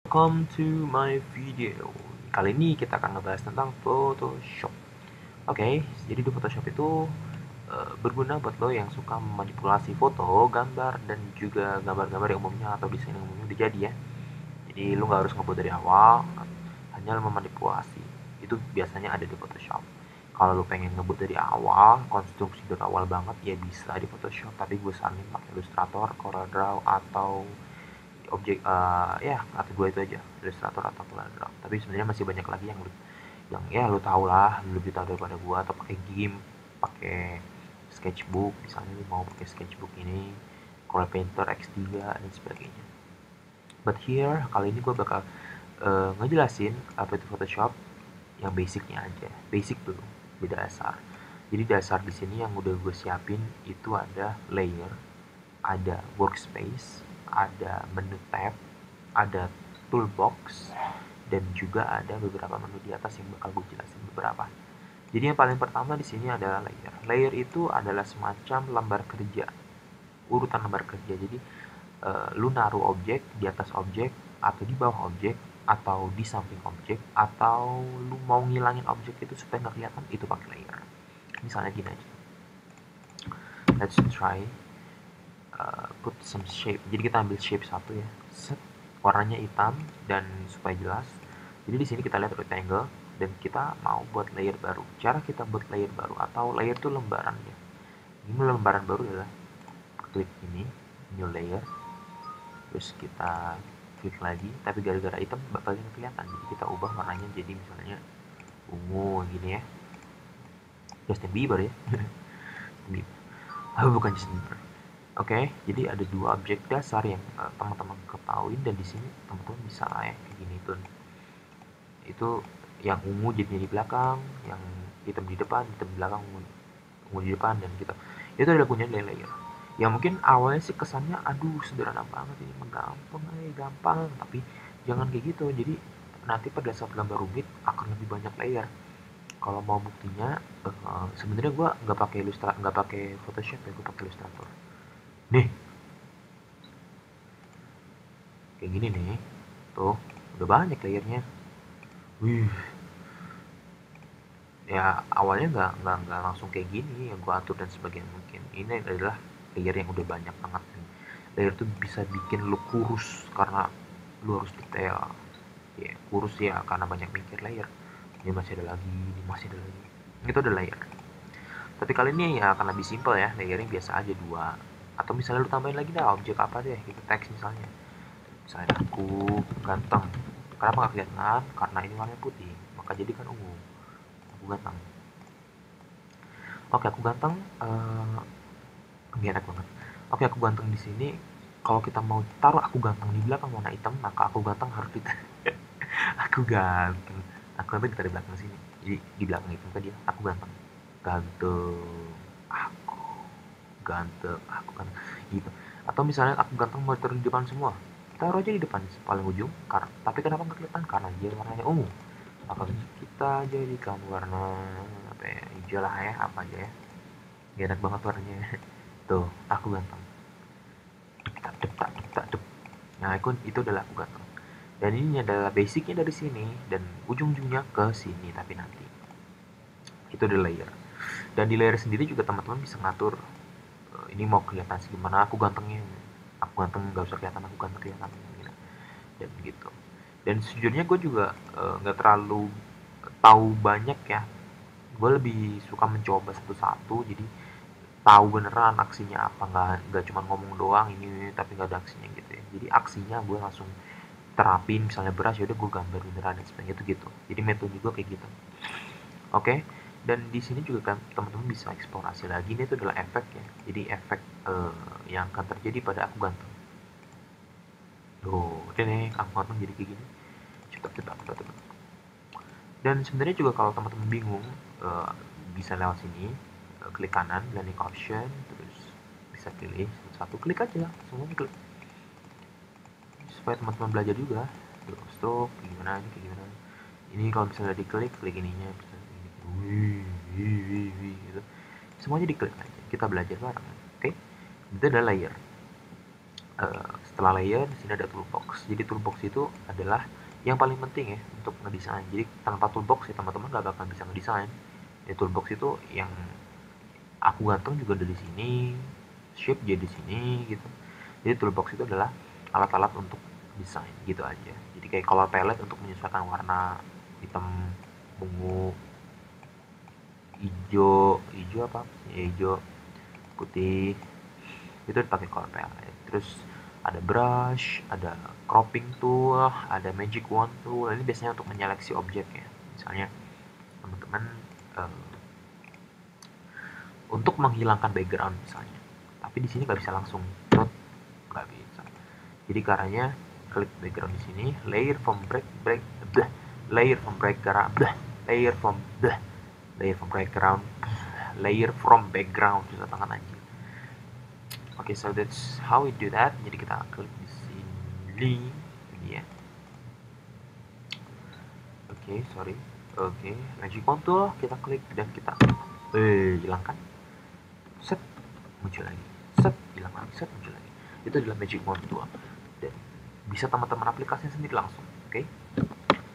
Welcome to my video. Kali ini kita akan ngebahas tentang Photoshop. Oke, jadi di Photoshop itu berguna buat lo yang suka memanipulasi foto, gambar, dan juga gambar-gambar yang umumnya atau desain yang umumnya udah jadi ya. Jadi lo nggak harus ngebuat dari awal, hanya memanipulasi. Itu biasanya ada di Photoshop. Kalau lo pengen ngebuat dari awal, konstruksi dari awal banget ya bisa di Photoshop. Tapi gue saranin pakai Illustrator, CorelDRAW, atau objek ya atau dua itu aja, Illustrator atau CorelDRAW. Tapi sebenarnya masih banyak lagi yang ya lo tau lah, lo lebih tahu daripada gua. Atau pakai GIMP, pakai sketchbook misalnya lo mau pakai sketchbook ini, Corel Painter X3 dan sebagainya. But here kali ini gua bakal ngejelasin apa itu Photoshop yang basicnya aja, basic dulu, beda dasar. Jadi dasar di sini yang udah gue siapin itu ada layer, ada workspace, ada menu tab, ada toolbox, dan juga ada beberapa menu di atas yang bakal gue jelasin beberapa. Jadi yang paling pertama di sini adalah layer. Layer itu adalah semacam lembar kerja, urutan lembar kerja. Jadi lu naruh objek di atas objek atau di bawah objek atau di samping objek atau lu mau ngilangin objek itu supaya nggak kelihatan, itu pakai layer. Misalnya gini aja. Let's try put some shape. Jadi kita ambil shape satu ya. Set, warnanya hitam dan supaya jelas. Jadi di sini kita lihat rectangle dan kita mau buat layer baru. Cara kita buat layer baru atau layer itu lembaran ya. Ini lembaran baru adalah klik ini, new layer. Terus kita klik lagi, tapi gara-gara hitam bakalnya kelihatan. Jadi kita ubah warnanya jadi misalnya ungu gini ya. Justin Bieber ya. Bukan Justin Bieber. Oke, jadi ada dua objek dasar yang teman-teman ketahui, dan di sini teman-teman bisa ya kayak gini tuh. Itu yang ungu jadinya di belakang, yang hitam di depan, hitam di belakang, ungu di depan, dan gitu. Itu adalah gunanya dari layer. Ya mungkin awalnya sih kesannya aduh sederhana banget ini, gampang, tapi jangan kayak gitu. Jadi nanti pada saat gambar rumit akan lebih banyak layer. Kalau mau buktinya, sebenarnya gue nggak pakai Photoshop ya, gue pakai Illustrator. Nih, kayak gini nih, tuh udah banyak layernya. Wih, ya awalnya nggak langsung kayak gini yang gue atur dan sebagainya. Mungkin ini adalah layer yang udah banyak banget. Layer tuh bisa bikin lu kurus karena lu harus detail. Ya kurus ya karena banyak mikir layer. Ini masih ada lagi, ini masih ada lagi. Itu ada layer. Tapi kali ini ya akan lebih simple ya, layernya biasa aja dua. Atau misalnya lu tambahin lagi dah objek apa deh, gitu teks misalnya. Misalnya aku ganteng. Kenapa nggak kelihatan? Karena ini warnanya putih, maka jadikan ungu. Aku ganteng. Oke, aku ganteng. Enak banget. Oke, aku ganteng di sini. Kalau kita mau taruh aku ganteng di belakang warna hitam, maka aku ganteng harus di aku ganteng. Aku ganteng ditaruh di belakang sini. Jadi di belakang itu tadi aku ganteng. Ganteng. Aku ganteng. Aku ganteng. Gitu. Atau misalnya aku ganteng mau taruh di depan semua. Taruh aja di depan paling ujung. Tapi kenapa nggak kelihatan? Karena dia warnanya ungu. Maka kita jadikan warna apa ya, hijau lah ya, apa aja ya. Gak enak banget warnanya. Tuh, aku ganteng. Nah, itu adalah aku ganteng. Dan ini adalah basicnya dari sini dan ujung-ujungnya ke sini, tapi nanti itu adalah layer. Dan di layer sendiri juga teman-teman bisa ngatur ini mau kelihatan gimana aku gantengnya. Aku ganteng nggak usah kelihatan, aku ganteng kelihatan gitu. Dan gitu. Dan sejujurnya gue juga nggak terlalu tahu banyak ya. Gue lebih suka mencoba satu-satu, jadi tahu beneran aksinya apa, nggak cuma ngomong doang ini tapi nggak ada aksinya gitu ya. Jadi aksinya gue langsung terapin, misalnya beras ya udah gue gambar beneran dan sebagainya itu gitu. Jadi metode gue kayak gitu. Oke, dan di sini juga kan teman-teman bisa eksplorasi lagi. Ini itu adalah efek ya, jadi efek yang akan terjadi pada aku ganteng. Tuh udah nih aku ganteng jadi kayak gini, cepat. Dan sebenarnya juga kalau teman-teman bingung, eh, bisa lewat sini, klik kanan blending option, terus bisa pilih satu klik aja, semuanya klik supaya teman-teman belajar juga. Tuh, stroke gimana ini, kayak gimana ini. Kalau misalnya diklik, klik ininya bisa ini, wih, gitu. Semuanya diklik aja, kita belajar bareng. Oke, itu adalah layer. setelah layer di sini ada toolbox. Jadi toolbox itu adalah yang paling penting ya untuk ngedesain. Jadi tanpa toolbox ya teman-teman gak bakal bisa ngedesain. Ya, toolbox itu yang aku ganteng juga dari sini, shape jadi sini gitu. Jadi toolbox itu adalah alat-alat untuk desain gitu aja. Jadi kayak color palette untuk menyesuaikan warna hitam, ungu, hijau apa? Ya, hijau, putih, itu dipakai color palette. Terus ada brush, ada cropping tool, ada magic wand tool. Ini biasanya untuk menyeleksi objek ya. Misalnya teman-teman untuk menghilangkan background misalnya. Tapi di sini nggak bisa langsung nggak bisa. Jadi caranya klik background di sini, layer from layer from background, layer from layer from background, layer from background, susah tangan aja. Oke, so that's how we do that. Jadi kita klik di sini, ini ya. Oke, sorry. Oke, magic contour kita klik dan kita hilangkan. Set, muncul lagi. Set, hilang lagi. Set, muncul lagi. Itu adalah magic contour. Dan bisa teman-teman aplikasikan sendiri langsung, oke?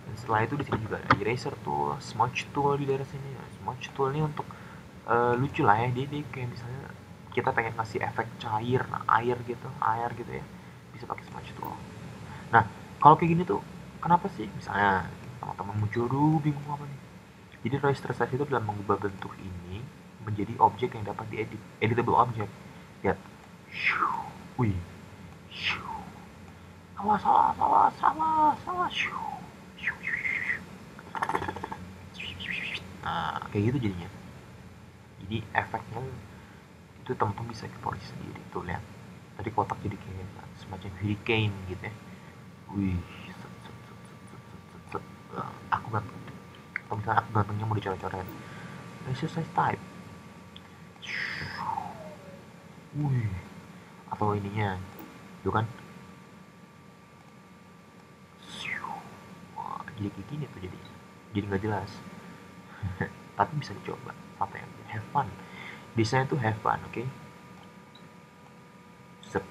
Dan setelah itu di sini juga ada eraser tool, smudge tool di daerah sini. Smudge tool ini untuk lucu lah ya. Jadi kayak misalnya kita pengen ngasih efek cair, air gitu ya, bisa pakai smudge tool. Nah, kalau kayak gini tuh kenapa sih misalnya teman-teman muncul dulu bingung apa nih? Jadi raster size itu adalah mengubah bentuk ini menjadi objek yang dapat diedit, editable object. Lihat, wih, salah, nah kayak gitu jadinya. Jadi efeknya itu teman-teman bisa eksplorasi sendiri tuh, lihat tadi kotak jadi kayak semacam hurricane gitu ya. Wih, aku ganteng. Kalau misalnya aku gantengnya mau dicoret-coret, exercise type. Wih, atau ininya itu kan. Wah, jadi kayak gini tuh jadi nggak jelas. Tapi bisa dicoba, santai aja, have fun. Desain tuh have fun, oke? Set,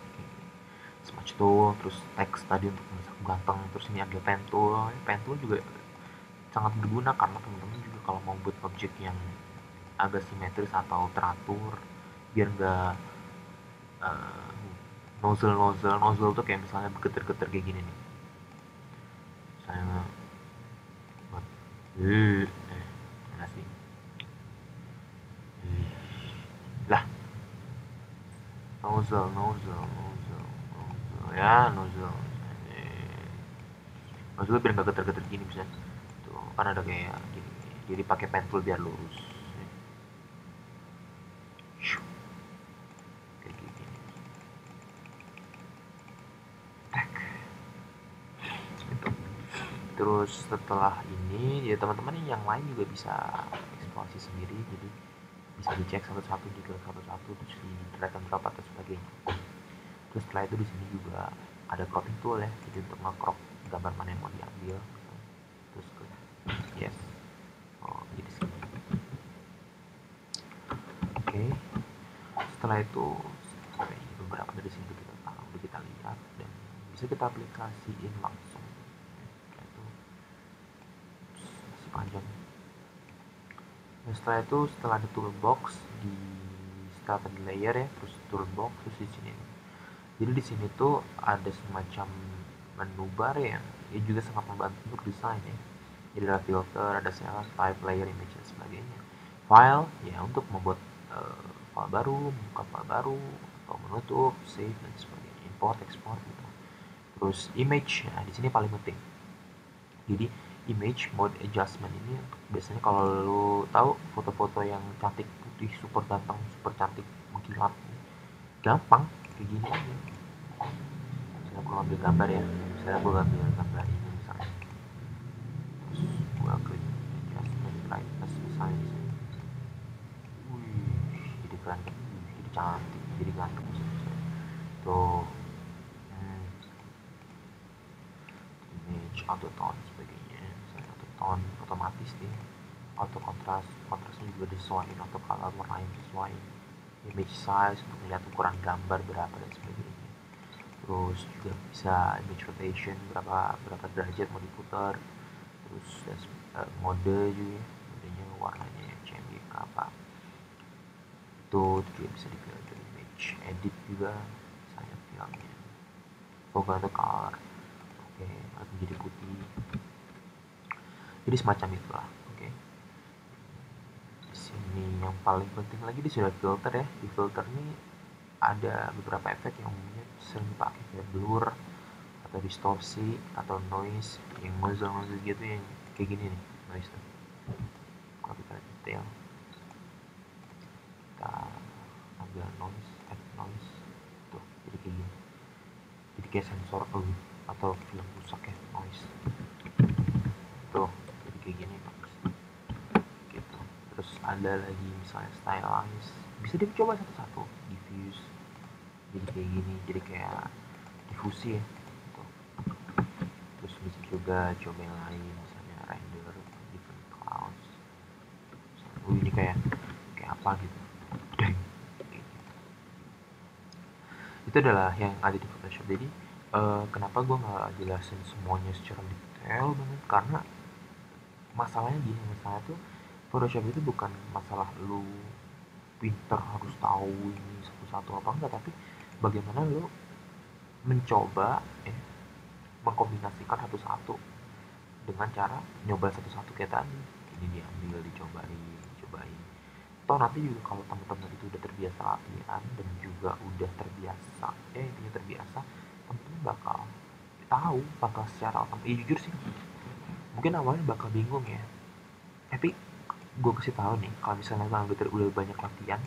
smudge tool, terus teks tadi untuk aku ganteng, terus ini ada pen tool juga sangat berguna karena teman-teman juga kalau mau buat objek yang agak simetris atau teratur biar nggak nozzle tuh kayak misalnya bergetar-getar kayak gini nih, saya buat mana sih lah, nozzle ya, nozzle biar nggak getar-getar gini bisa tuh kan ada kayak gini, jadi pakai pen tool biar lurus kayak gini. Terus setelah ini ya teman-teman yang lain juga bisa eksplorasi sendiri, jadi bisa dicek satu-satu, diklik satu-satu, terus di drag and drop atau sebagainya. Terus setelah itu di sini juga ada cropping tool ya, jadi untuk nge-crop gambar mana yang mau diambil. Terus klik yes, oh jadi sini. Oke, setelah itu beberapa dari sini kita tahu, kita lihat dan bisa kita aplikasiin langsung. Panjang. Nah, setelah itu setelah ada toolbox di setelah tadi layer ya, terus toolbox, terus di sini. Jadi di sini tuh ada semacam menu bar ya, ini juga sangat membantu untuk desain ya. Jadi ada filter, ada select, type, layer, image dan sebagainya. File ya untuk membuat file baru, membuka file baru, atau menutup, save dan sebagainya, import, export gitu. Terus image, nah di sini paling penting. Jadi image mode adjustment ini biasanya kalau lo tahu foto-foto yang cantik, putih, super ganteng, super cantik, mengkilat, gampang kayak gini aja. Misalnya gue ambil gambar ya, misalnya gue ambil gambar ini misalnya, terus gue klik adjustment brightness misalnya, wih jadi keren kan, jadi cantik, jadi ganteng tuh. Image auto tone sebagainya, misalnya auto tone otomatis nih, auto kontrasnya juga disesuaikan, auto color warnanya disesuaikan, image size untuk melihat ukuran gambar berapa dan sebagainya. terus juga bisa image rotation berapa derajat mau diputar, terus mode juga, modenya warnanya CMYK apa itu juga bisa dipilih. Image edit juga saya pilihnya foreground color, oke, atau menjadi putih, jadi semacam itulah. Oke, di sini yang paling penting lagi di sudah filter ya. Di filter ini ada beberapa efek yang umumnya sering dipakai, kayak blur atau distorsi atau noise, yang muzzle gitu, yang kayak gini nih noise tuh. Kalau kita detail, kita ambil noise, add noise tuh, jadi kayak gini, jadi kayak sensor atau film rusak ya, noise tuh, jadi kayak gini bagus gitu. Terus ada lagi misalnya stylize, bisa dicoba satu-satu. Diffuse, jadi kayak gini, jadi kayak difusi ya gitu. Terus bisa juga coba yang lain, misalnya render different clouds, misalnya, ini kayak apa gitu. Itu adalah yang ada di Photoshop. Jadi kenapa gue nggak jelasin semuanya secara detail banget, karena masalahnya gini, masalah tuh Photoshop itu bukan masalah lu pinter harus tahu ini satu-satu apa enggak, tapi bagaimana lu mencoba mengkombinasikan satu-satu dengan cara nyoba satu-satu kayak tadi, ini diambil, dicobain. Toh nanti juga kalau teman-teman itu udah terbiasa latihan dan juga udah terbiasa, intinya terbiasa, teman-teman bakal secara otomatis, jujur sih mungkin awalnya bakal bingung ya, tapi gue kasih tahu nih, kalau misalnya bang udah banyak latihan,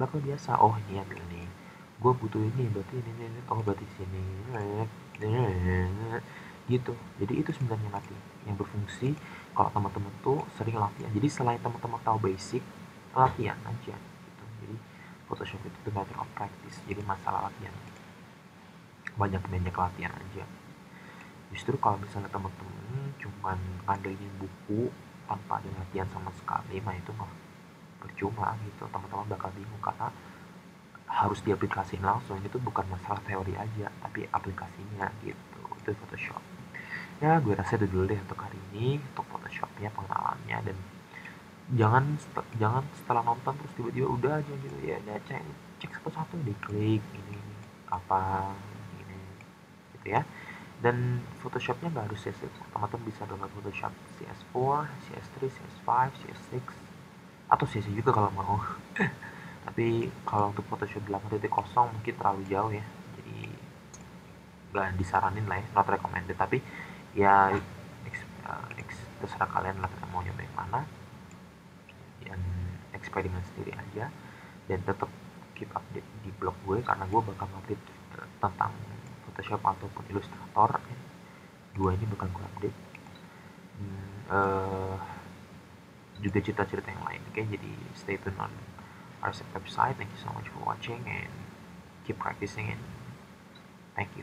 bakal biasa. Oh ini ambil nih, gue butuh ini, berarti ini, oh berarti sini, gitu. Jadi itu sebenarnya latih yang berfungsi kalau teman-teman tuh sering latihan. Jadi selain teman-teman tahu basic, latihan aja gitu. Jadi Photoshop itu the matter of practice, jadi masalah latihan, banyak latihan aja. Justru kalau misalnya teman-teman cuman ngandelin buku tanpa ada latihan sama sekali, mah itu mah percuma gitu. Teman-teman bakal bingung karena harus diaplikasiin langsung. Itu bukan masalah teori aja, tapi aplikasinya gitu. Itu Photoshop. Ya gue rasa itu dulu deh untuk hari ini, untuk Photoshopnya, pengenalannya. Dan jangan setelah nonton terus tiba-tiba udah aja gitu ya, cek satu-satu, diklik ini apa ini gitu ya. Dan Photoshopnya nggak harus CS4, teman-teman bisa download Photoshop CS4, CS3, CS5, CS6, atau CS juga kalau mau. Tapi kalau untuk Photoshop 8.0 mungkin terlalu jauh ya, jadi nggak disaranin lah ya, not recommended. Tapi ya terserah kalian lah, mau nyoba yang mana, dan eksperimen sendiri aja. Dan tetap keep update di blog gue, karena gue bakal update tentang Photoshop ataupun Illustrator ya. Dua ini bakal gue update. Juga cerita-cerita yang lain. Oke, jadi stay tune on our website. Thank you so much for watching and keep practicing, and thank you.